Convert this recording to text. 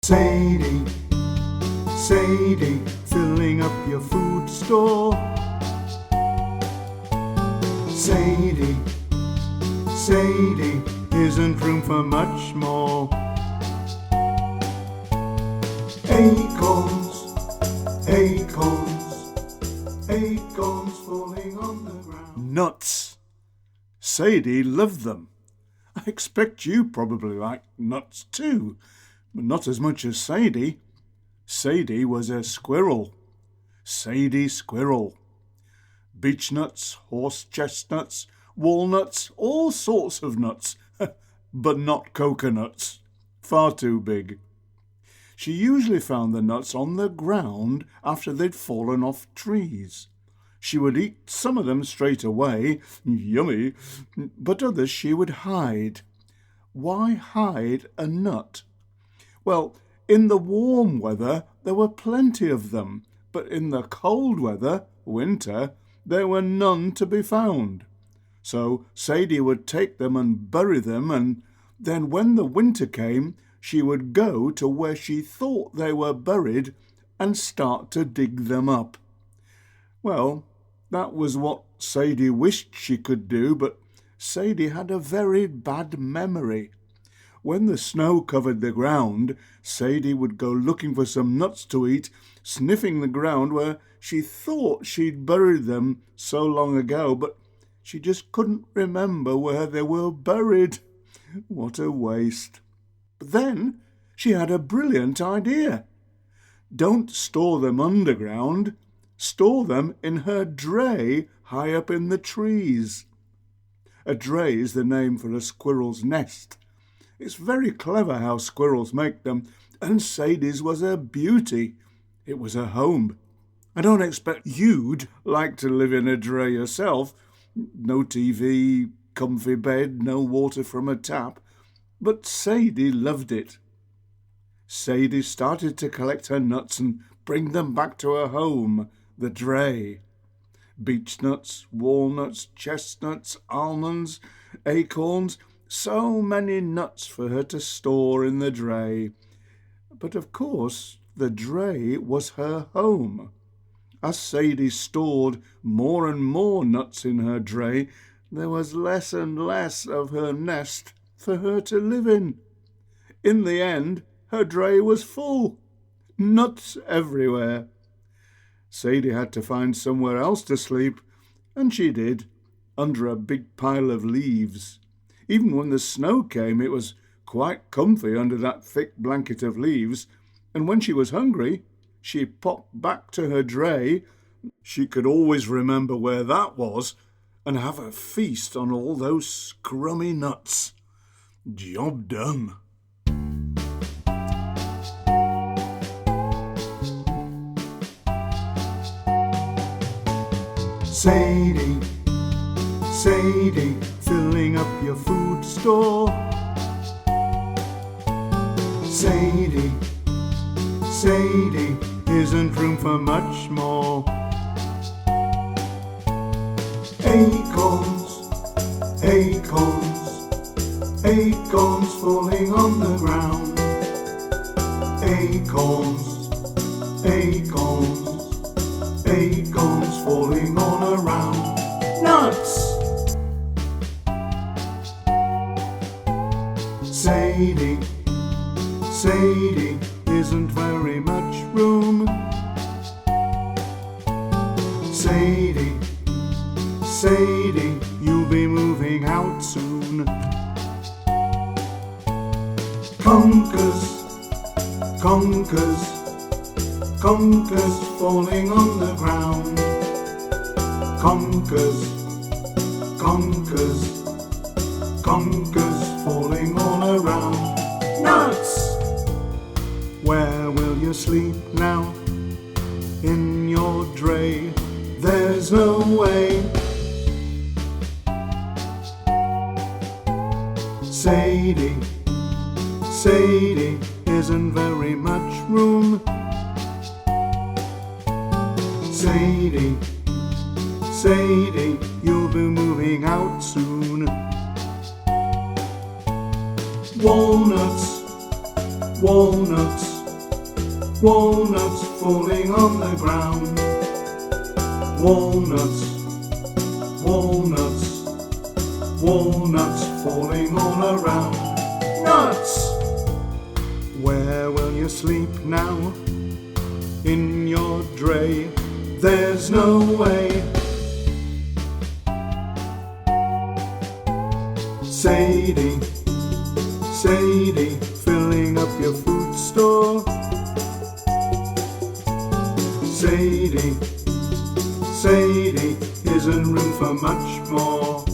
Sadie, Sadie, filling up your food store. Sadie, Sadie, isn't room for much more. Acorns, acorns, acorns falling on the ground. Nuts. Sadie loved them. I expect you probably like nuts too, but not as much as Sadie. Sadie was a squirrel. Sadie Squirrel. Beech nuts, horse chestnuts, walnuts, all sorts of nuts, but not coconuts. Far too big. She usually found the nuts on the ground after they'd fallen off trees. She would eat some of them straight away, yummy, but others she would hide. Why hide a nut? Well, in the warm weather there were plenty of them, but in the cold weather, winter, there were none to be found. So Sadie would take them and bury them, and then when the winter came, she would go to where she thought they were buried and start to dig them up. Well, that was what Sadie wished she could do, but Sadie had a very bad memory. When the snow covered the ground, Sadie would go looking for some nuts to eat, sniffing the ground where she thought she'd buried them so long ago, but she just couldn't remember where they were buried. What a waste. But then she had a brilliant idea. Don't store them underground. Store them in her drey high up in the trees. A drey is the name for a squirrel's nest. It's very clever how squirrels make them, and Sadie's was a beauty. It was a home. I don't expect you'd like to live in a drey yourself. No TV, comfy bed, no water from a tap. But Sadie loved it. Sadie started to collect her nuts and bring them back to her home, the drey. Beech nuts, walnuts, chestnuts, almonds, acorns, so many nuts for her to store in the drey. But of course, the drey was her home. As Sadie stored more and more nuts in her drey, there was less and less of her nest for her to live in. In the end, her drey was full. Nuts everywhere. Sadie had to find somewhere else to sleep, and she did, under a big pile of leaves. Even when the snow came, it was quite comfy under that thick blanket of leaves, and when she was hungry, she popped back to her drey. She could always remember where that was and have a feast on all those scrummy nuts. Job done. Sadie, Sadie, filling up your food store. Sadie, Sadie, isn't room for much more. Acorns, acorns, acorns falling on the ground. Acorns, acorns, acorns falling all around. Nuts! Sadie, Sadie, isn't very much room. Sadie, Sadie, you'll be moving out soon. Conkers, conkers, conkers falling on the ground. Conkers, conkers, conkers falling all around. Nuts! Where will you sleep now? In your drey, there's no way. Sadie, Sadie, isn't very much room. Sadie, Sadie, you'll be moving out soon. Walnuts, Walnuts, walnuts falling on the ground. Walnuts, walnuts, walnuts falling all around. Nuts! Where will you sleep now? In your drey? There's no way. Sadie, Sadie, filling up your food store. Sadie, Sadie, isn't room for much more.